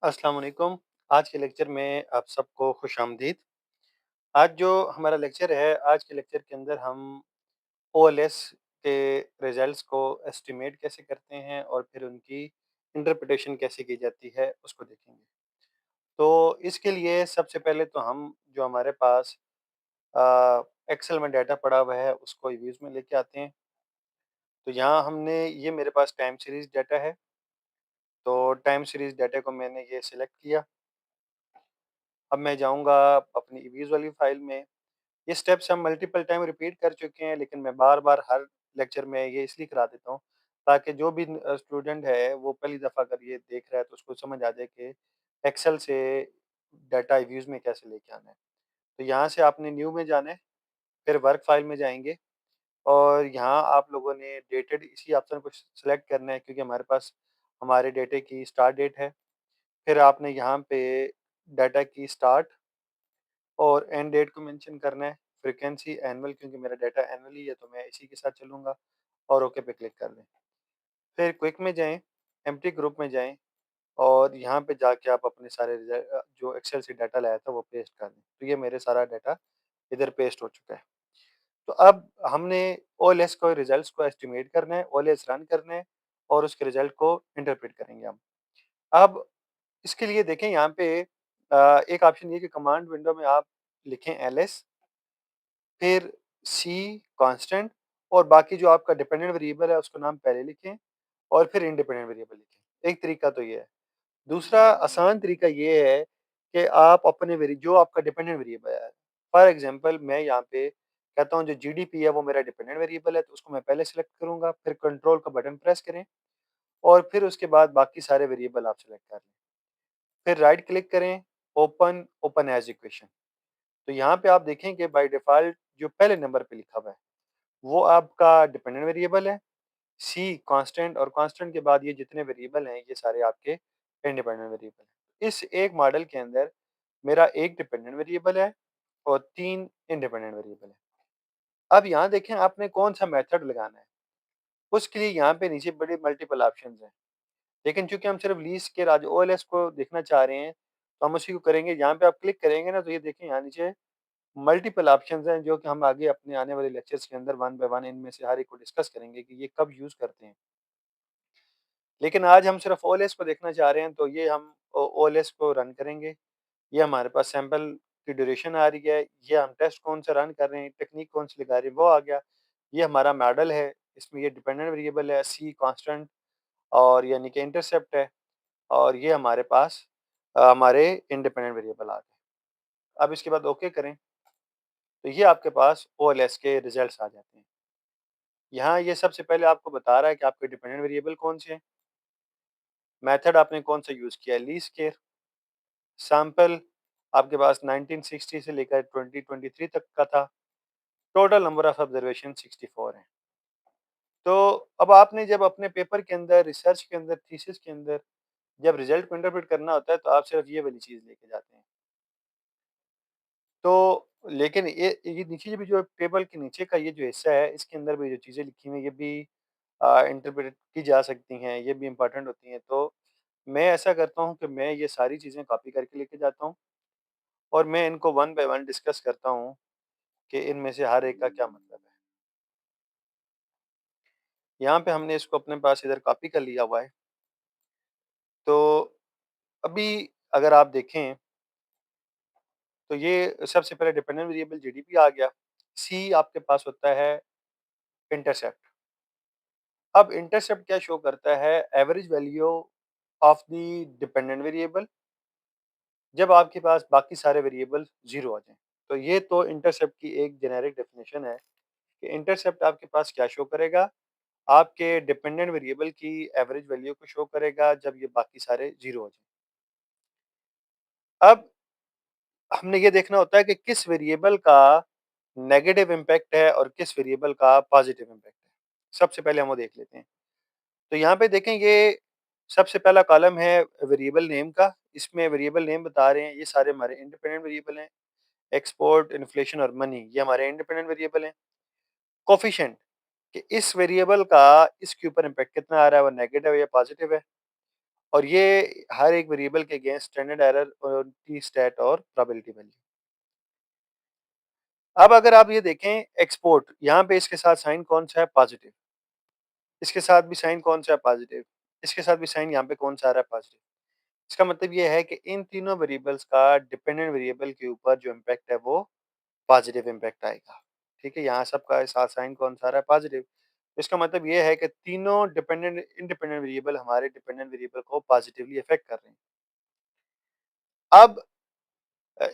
अस्सलाम वालेकुम। आज के लेक्चर में आप सबको खुशामदीद। आज जो हमारा लेक्चर है, आज के लेक्चर के अंदर हम ओएलएस के रिज़ल्ट्स को एस्टिमेट कैसे करते हैं और फिर उनकी इंटरप्रिटेशन कैसे की जाती है, उसको देखेंगे। तो इसके लिए सबसे पहले तो हम जो हमारे पास एक्सेल में डाटा पड़ा हुआ है, उसको व्यूज़ में लेके आते हैं। तो यहाँ हमने ये मेरे पास टाइम सीरीज़ डाटा है, तो टाइम सीरीज़ डाटा को मैंने ये सिलेक्ट किया। अब मैं जाऊँगा अपनी इवीज़ वाली फ़ाइल में। ये स्टेप्स हम मल्टीपल टाइम रिपीट कर चुके हैं, लेकिन मैं बार-बार हर लेक्चर में ये इसलिए करा देता हूँ, ताकि जो भी स्टूडेंट है, वो पहली दफ़ा अगर ये देख रहा है, तो उसको समझ आ जाए कि एक्सेल से डाटा व्यूज़ में कैसे लेके आना है। तो यहाँ से आपने न्यू में जाना है, फिर वर्क फ़ाइल में जाएँगे और यहाँ आप लोगों ने डेटेड इसी ऑप्शन को सिलेक्ट करना है, क्योंकि हमारे पास हमारे डेटे की स्टार्ट डेट है। फिर आपने यहाँ पे डाटा की स्टार्ट और एंड डेट को मेंशन करना है। फ्रीक्वेंसी एनुअल, क्योंकि मेरा डाटा एनुअल ही है, तो मैं इसी के साथ चलूँगा और ओके पे क्लिक कर दें। फिर क्विक में जाएँ, एम्प्टी ग्रुप में जाएँ और यहाँ पे जाके आप अपने सारे जो एक्सेल से डाटा लाया था वो पेस्ट कर दें। तो ये मेरे सारा डाटा इधर पेस्ट हो चुका है। तो अब हमने ओएलएस को रिजल्ट्स को एस्टिमेट करना है, ओएलएस रन करना है और उसके रिजल्ट को इंटरप्रेट करेंगे हम। अब इसके लिए देखें यहाँ पे एक ऑप्शन ये है कि कमांड विंडो में आप लिखें एलएस, फिर सी कांस्टेंट और बाकी जो आपका डिपेंडेंट वेरिएबल है उसका नाम पहले लिखें और फिर इंडिपेंडेंट वेरिएबल लिखें। एक तरीका तो ये है। दूसरा आसान तरीका ये है कि आप अपने जो आपका डिपेंडेंट वेरिएबल है, फॉर एग्जांपल मैं यहाँ पे कहता हूँ जो जीडीपी है वो मेरा डिपेंडेंट वेरिएबल है, तो उसको मैं पहले सेलेक्ट करूँगा, फिर कंट्रोल का बटन प्रेस करें और फिर उसके बाद बाकी सारे वेरिएबल आप सेलेक्ट कर लें। फिर राइट क्लिक करें, ओपन ओपन एज इक्वेशन। तो यहाँ पे आप देखें कि बाय डिफ़ॉल्ट जो पहले नंबर पे लिखा हुआ है, वो आपका डिपेंडेंट वेरिएबल है। सी कांस्टेंट और कांस्टेंट के बाद ये जितने वेरिएबल हैं, ये सारे आपके इंडिपेंडेंट वेरिएबल हैं। इस एक मॉडल के अंदर मेरा एक डिपेंडेंट वेरिएबल है और 3 इंडिपेंडेंट वेरिएबल हैं। अब यहाँ देखें आपने कौन-सा मेथड लगाना है। उसके लिए यहाँ पे नीचे बड़े मल्टीपल ऑप्शंस हैं। लेकिन चूँकि हम सिर्फ लीस्ट के आज ओएलएस को देखना चाह रहे हैं, तो हम उसी को करेंगे। यहाँ पे आप क्लिक करेंगे ना, तो ये देखें यहाँ नीचे मल्टीपल ऑप्शंस हैं, जो कि हम आगे अपने आने वाले लेक्चर्स के अंदर वन बाय वन इनमें से हर एक को डिस्कस करेंगे कि ये कब यूज़ करते हैं। लेकिन आज हम सिर्फ ओएलएस को देखना चाह रहे हैं, तो ये हम ओ ओएलएस को रन करेंगे। ये हमारे पास सैंपल की ड्यूरेशन आ रही है, ये हम टेस्ट कौन सा रन कर रहे हैं, टेक्नीक कौन सी लगा रहे हैं, वो आ गया। ये हमारा मॉडल है, इसमें ये डिपेंडेंट वेरिएबल है, सी कांस्टेंट और यानी कि इंटरसेप्ट है और ये हमारे पास हमारे इंडिपेंडेंट वेरिएबल आ गए। अब इसके बाद ओके करें, तो ये आपके पास ओएलएस के रिजल्ट्स आ जाते हैं। यहाँ ये सबसे पहले आपको बता रहा है कि आपके डिपेंडेंट वेरिएबल कौन से हैं, मेथड आपने कौन सा यूज़ किया है, लीस्ट स्क्वेयर, सैंपल आपके पास 1960 से लेकर 2023 तक का था, टोटल नंबर ऑफ ऑब्जर्वेशन 64 हैं। तो अब आपने जब अपने पेपर के अंदर, रिसर्च के अंदर, थीसिस के अंदर जब रिजल्ट को इंटरप्रेट करना होता है, तो आप सिर्फ ये वाली चीज़ लेके जाते हैं। तो लेकिन ये नीचे भी जो टेबल के नीचे का ये जो हिस्सा है, इसके अंदर भी जो चीज़ें लिखी हुई हैं, ये भी इंटरप्रेट की जा सकती हैं, ये भी इम्पोर्टेंट होती हैं। तो मैं ऐसा करता हूँ कि मैं ये सारी चीज़ें कॉपी करके लेके जाता हूँ और मैं इनको वन बाय वन डिस्कस करता हूँ कि इनमें से हर एक का क्या मतलब है। यहाँ पे हमने इसको अपने पास इधर कॉपी कर लिया हुआ है। तो अभी अगर आप देखें, तो ये सबसे पहले डिपेंडेंट वेरिएबल जीडीपी आ गया। सी आपके पास होता है इंटरसेप्ट। अब इंटरसेप्ट क्या शो करता है? Average value of the dependent variable जब आपके पास बाकी सारे वेरिएबल 0 आ जाएँ। तो ये तो इंटरसेप्ट की एक जेनेरिक डेफिनिशन है कि इंटरसेप्ट आपके पास क्या शो करेगा? आपके डिपेंडेंट वेरिएबल की एवरेज वैल्यू को शो करेगा जब ये बाकी सारे 0 हो जाएँ। अब हमने ये देखना होता है कि किस वेरिएबल का नेगेटिव इम्पैक्ट है और किस वेरिएबल का पॉजिटिव इम्पैक्ट है। सबसे पहले हम वो देख लेते हैं। तो यहाँ पे देखें, ये सबसे पहला कॉलम है वेरिएबल नेम का। इसमें वेरिएबल नेम बता रहे हैं, ये सारे हमारे इंडिपेंडेंट वेरिएबल हैं। एक्सपोर्ट, इन्फ्लेशन और मनी ये हमारे इंडिपेंडेंट वेरिएबल हैं। कोएफिशिएंट कि इस वेरिएबल का इसके ऊपर इम्पैक्ट कितना आ रहा है, वो नेगेटिव है या पॉजिटिव है। और ये हर एक वेरिएबल के अगेंस्ट स्टैंडर्ड एरर और टी स्टैट और प्रोबेबिलिटी वैल्यू। अब अगर आप ये देखें एक्सपोर्ट, यहाँ पे इसके साथ साइन कौन-सा है? पॉजिटिव। इसके साथ भी साइन कौन-सा है? पॉजिटिव। इसके साथ भी साइन यहाँ पे कौन-सा आ रहा है? पॉजिटिव। इसका मतलब ये है कि इन तीनों वेरिएबल्स का डिपेंडेंट वेरिएबल के ऊपर जो इम्पैक्ट है वो पॉजिटिव इम्पैक्ट आएगा। ठीक है? यहाँ सबका साथ साइन कौन-सा आ रहा है? पॉजिटिव। इसका मतलब ये है कि तीनों डिपेंडेंट इंडिपेंडेंट वेरिएबल हमारे डिपेंडेंट वेरिएबल को पॉजिटिवली अफेक्ट कर रहे हैं। अब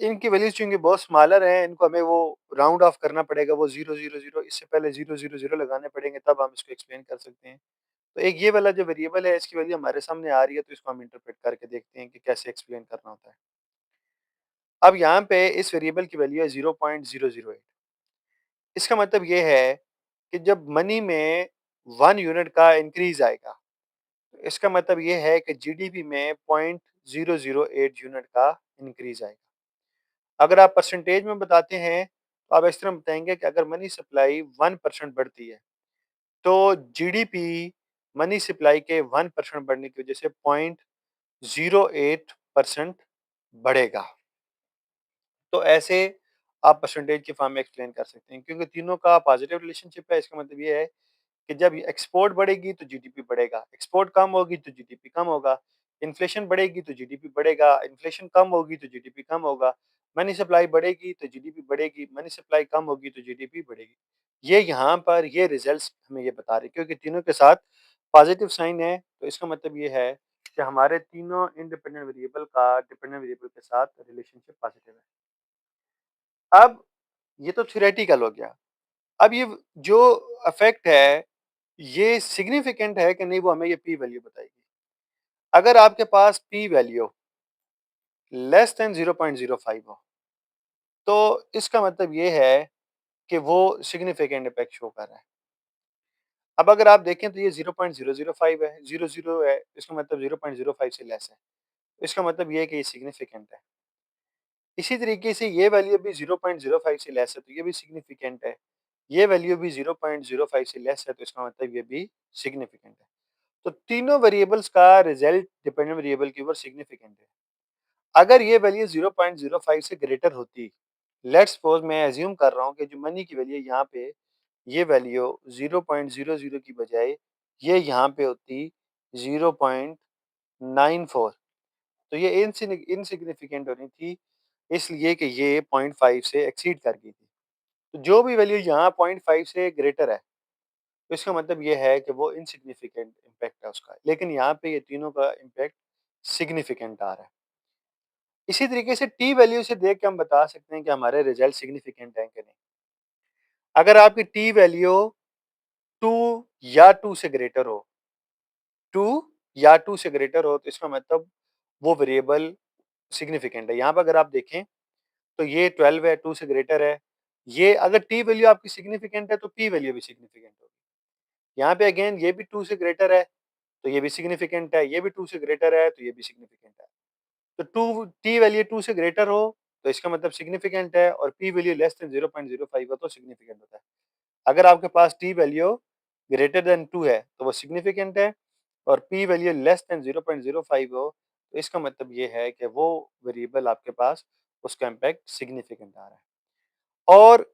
इनकी वैल्यूज़ चूँकि बहुत स्मॉलर हैं, इनको हमें वो राउंड ऑफ करना पड़ेगा, वो 0, 0, 0 इससे पहले 0, 0, 0 लगाने पड़ेंगे, तब हम इसको एक्सप्लेन कर सकते हैं। तो एक ये वाला जो वेरिएबल है, इसकी वैल्यू हमारे सामने आ रही है, तो इसको हम इंटरप्रेट करके देखते हैं कि कैसे एक्सप्लेन करना होता है। अब यहाँ पे इस वेरिएबल की वैल्यू है 0.008। इसका मतलब ये है कि जब मनी में 1 यूनिट का इंक्रीज़ आएगा, तो इसका मतलब ये है कि जीडीपी में 0.008 यूनिट का इंक्रीज़ आएगा। अगर आप परसेंटेज में बताते हैं, तो आप इस तरह बताएँगे कि अगर मनी सप्लाई 1% बढ़ती है, तो जीडीपी मनी सप्लाई के 1% बढ़ने की वजह से 0.08% बढ़ेगा। तो ऐसे आप परसेंटेज के फॉर्म में एक्सप्लेन कर सकते हैं, क्योंकि तीनों का पॉजिटिव रिलेशनशिप है। इसका मतलब ये है कि जब एक्सपोर्ट बढ़ेगी तो जीडीपी बढ़ेगा, एक्सपोर्ट कम होगी तो जीडीपी कम होगा, इन्फ्लेशन बढ़ेगी तो जीडीपी बढ़ेगा, इन्फ्लेशन कम होगी तो जीडीपी कम होगा, मनी सप्लाई बढ़ेगी तो जीडीपी बढ़ेगी, मनी सप्लाई कम होगी तो जीडीपी बढ़ेगी। ये यहाँ पर ये रिजल्ट्स हमें ये बता रहे हैं, क्योंकि तीनों के साथ पॉजिटिव साइन है, तो इसका मतलब ये है कि हमारे तीनों इंडिपेंडेंट वेरिएबल का डिपेंडेंट वेरिएबल के साथ रिलेशनशिप पॉजिटिव है। अब ये तो थ्योरेटिकल हो गया। अब ये जो इफेक्ट है, ये सिग्निफिकेंट है कि नहीं, वो हमें ये पी वैल्यू बताएगी। अगर आपके पास पी वैल्यू लेस देन 0.05 हो, तो इसका मतलब ये है कि वो सिग्निफिकेंट इफेक्ट शो कर रहा है। अब अगर आप देखें तो ये 0.005 है, 00 है, इसका मतलब 0.05 से लेस है। इसका मतलब ये है कि ये सिग्निफिकेंट है। इसी तरीके से ये वैल्यू भी 0.05 से लेस है, तो ये भी सिग्निफिकेंट है। ये वैल्यू भी 0.05 से लेस है, तो इसका मतलब ये भी सिग्निफिकेंट है। तो तीनों वेरिएबल्स का रिजल्ट डिपेंडेंट वेरिएबल के ऊपर सिग्निफिकेंट है। अगर ये वैल्यू 0.05 से ग्रेटर होती, लेट्स सपोज मैं अज्यूम कर रहा हूँ कि जो मनी की वैल्यू यहाँ पे, ये वैल्यू 0.00 की बजाय ये यहाँ पे होती 0.94, तो ये इनसिग्निफिकेंट होनी थी, इसलिए कि ये 0.5 से एक्सीड कर गई थी। तो जो भी वैल्यू यहाँ 0.5 से ग्रेटर है, तो इसका मतलब ये है कि वो इनसिग्निफिकेंट इम्पैक्ट है उसका। लेकिन यहाँ पे ये तीनों का इम्पैक्ट सिग्निफिकेंट आ रहा है। इसी तरीके से टी वैल्यू से देख के हम बता सकते हैं कि हमारे रिजल्ट सिग्निफिकेंट हैं कि नहीं। अगर आपकी टी वैल्यू 2 या 2 से ग्रेटर हो, 2 या 2 से ग्रेटर हो, तो इसका मतलब वो वेरिएबल सिग्निफिकेंट है। यहाँ पे अगर आप देखें तो ये 12 है, 2 से ग्रेटर है। ये अगर टी वैल्यू आपकी सिग्निफिकेंट है, तो पी वैल्यू भी सिग्निफिकेंट होगी। यहाँ पे अगेन ये भी 2 से ग्रेटर है, तो ये भी सिग्निफिकेंट है, ये भी 2 से ग्रेटर है, तो ये भी सिग्निफिकेंट है। तो 2 टी वैल्यू 2 से ग्रेटर हो, तो इसका मतलब सिग्निफिकेंट है, और पी वैल्यू लेस देन 0.05 हो तो सिग्निफिकेंट होता है। अगर आपके पास टी वैल्यू ग्रेटर देन 2 है, तो वो सिग्निफिकेंट है, और पी वैल्यू लेस देन 0.05 हो, तो इसका मतलब ये है कि वो वेरिएबल आपके पास उसका इम्पैक्ट सिग्निफिकेंट आ रहा है। और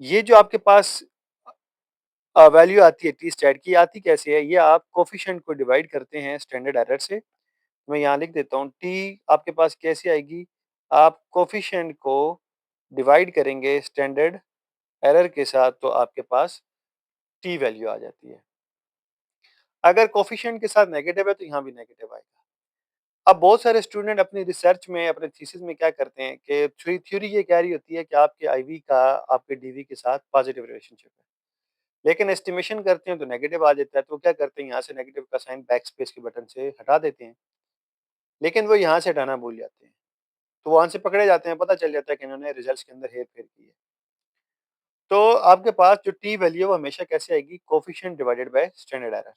ये जो आपके पास वैल्यू आती है टी स्टैट की, आती कैसे है? ये आप कोएफिशिएंट को डिवाइड करते हैं स्टैंडर्ड एरर से। मैं यहाँ लिख देता हूँ, टी आपके पास कैसे आएगी? आप कोएफिशिएंट को डिवाइड करेंगे स्टैंडर्ड एरर के साथ, तो आपके पास टी वैल्यू आ जाती है। अगर कोएफिशिएंट के साथ नेगेटिव है, तो यहाँ भी नेगेटिव आएगा। अब बहुत सारे स्टूडेंट अपनी रिसर्च में, अपने थीसिस में क्या करते हैं कि थ्योरी ये कह रही होती है कि आपके आईवी का आपके डीवी के साथ पॉजिटिव रिलेशनशिप है। लेकिन एस्टिमेशन करते हैं तो नेगेटिव आ जाता है, तो वो क्या करते हैं, यहाँ से नेगेटिव का साइन बैक स्पेस के बटन से हटा देते हैं। लेकिन वो यहाँ से हटाना भूल जाते हैं, तो वहाँ से पकड़े जाते हैं, पता चल जाता है कि इन्होंने रिजल्ट्स के अंदर हेर-फेर की है। तो आपके पास जो टी वैल्यू है वो हमेशा कैसे आएगी? Coefficient divided by standard error.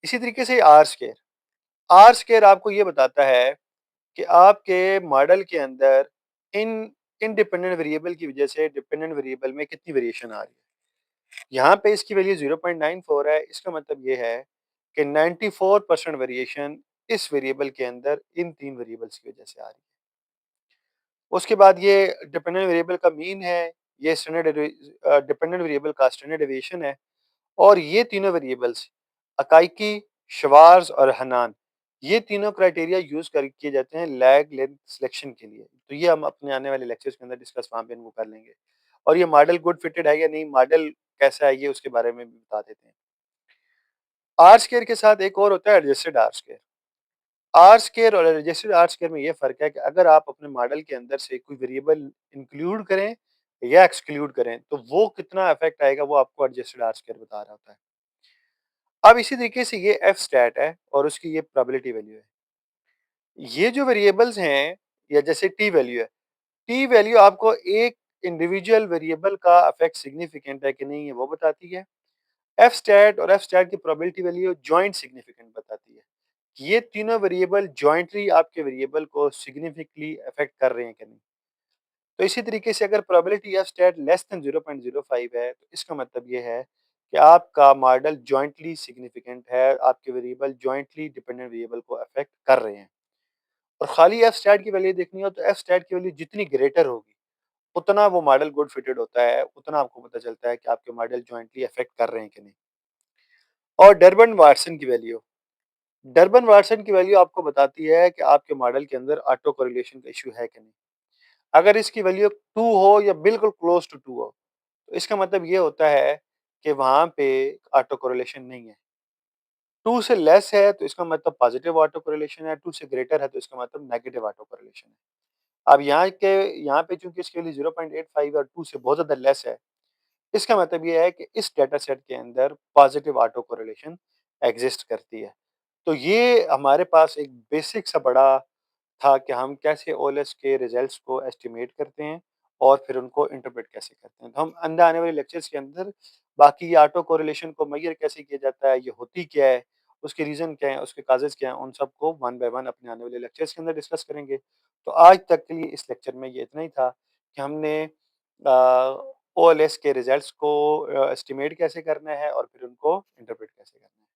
इसी तरीके से आर स्क्वायर, आर स्क्वायर आपको ये बताता है कि आपके मॉडल के अंदर इन इंडिपेंडेंट वेरिएबल की वजह से डिपेंडेंट वेरिएबल में कितनी वेरिएशन आ रही है। यहाँ पे इसकी वैल्यू 0.94 है, इसका मतलब ये है कि 94% वेरिएशन इस वेरिएबल के अंदर इन 3 वेरिएबल्स की वजह से आ रही है। उसके बाद ये डिपेंडेंट वेरिएबल का मीन है, ये डिपेंडेंट वेरिएबल का स्टैंडर्ड डेविएशन है और ये तीनों वेरिएबल्स अकाइकी, शवार्ज और हनान ये तीनों क्राइटेरिया यूज़ कर किए जाते हैं लैग लेंथ सिलेक्शन के लिए। तो ये हम अपने आने वाले लेक्चर्स के अंदर डिस्कस वहाँ पे इनको कर लेंगे। और ये मॉडल गुड फिटेड है या नहीं, मॉडल कैसा है ये उसके बारे में भी बता देते हैं। आर स्क्वायर के साथ एक और होता है adjusted R square. R square और एडजस्टेड आर स्क्वायर में ये फ़र्क है कि अगर आप अपने मॉडल के अंदर से कोई वेरिएबल इंक्लूड करें या एक्सक्लूड करें, तो वो कितना इफ़ेक्ट आएगा वो आपको एडजस्टेड आर स्क्वायर बता रहा होता है। अब इसी तरीके से ये एफ स्टैट है और उसकी ये प्रोबेबिलिटी वैल्यू है। ये जो वेरिएबल्स हैं या जैसे टी वैल्यू है, टी वैल्यू आपको एक इंडिविजुअल वेरिएबल का इफेक्ट सिग्निफिकेंट है कि नहीं है वो बताती है। एफ स्टैट और एफ स्टैट की प्रोबेबिलिटी वैल्यू जॉइंट सिग्निफिकेंट बताती है। ये तीनों वेरिएबल जॉइंटली आपके वेरिएबल को सिग्निफिकेंटली अफेक्ट कर रहे हैं कि नहीं। तो इसी तरीके से अगर probability F stat less than 0.05 है तो इसका मतलब ये है कि आपका मॉडल जॉइंटली सिग्निफिकेंट है, आपके वेरिएबल जॉइंटली डिपेंडेंट वेरिएबल को अफेक्ट कर रहे हैं। और खाली एफ स्टैट की वैल्यू देखनी हो तो एफ स्टैट की वैल्यू जितनी ग्रेटर होगी उतना वो मॉडल गुड फिटेड होता है, उतना आपको पता चलता है कि आपके मॉडल जॉइंटली अफेक्ट कर रहे हैं कि नहीं। और डरबन वाटसन की वैल्यू, डरबन वाटसन की वैल्यू आपको बताती है कि आपके मॉडल के अंदर ऑटो कोरिलेशन का इशू है कि नहीं। अगर इसकी वैल्यू 2 हो या बिल्कुल क्लोज टू 2 हो तो इसका मतलब ये होता है कि वहां पे ऑटो कोरिलेशन नहीं है। 2 से लेस है तो इसका मतलब पॉजिटिव ऑटो कोरिलेशन है, 2 से ग्रेटर है तो इसका मतलब नेगेटिव ऑटो कोरिलेशन है। अब यहाँ पे चूंकि इसके लिए 0.85 और 2 से बहुत ज्यादा लेस है, इसका मतलब ये है कि इस डेटा सेट के अंदर पॉजिटिव ऑटो कोरिलेशन एग्जिस्ट करती है। तो ये हमारे पास एक बेसिक सा बड़ा था कि हम कैसे ओएलएस के रिजल्ट्स को एस्टिमेट करते हैं और फिर उनको इंटरप्रेट कैसे करते हैं। तो हम अंदर आने वाले लेक्चर्स के अंदर बाकी ये ऑटो कोरिलेशन को मेजर कैसे किया जाता है, ये होती क्या है, उसके रीज़न क्या है, उसके काजेज़ क्या हैं, उन सबको वन बाय वन अपने आने वाले लेक्चर्स के अंदर डिस्कस करेंगे। तो आज तक के लिए इस लेक्चर में ये इतना ही था कि हमने ओएलएस के रिजल्ट्स को एस्टिमेट कैसे करना है और फिर उनको इंटरप्रेट कैसे करना है।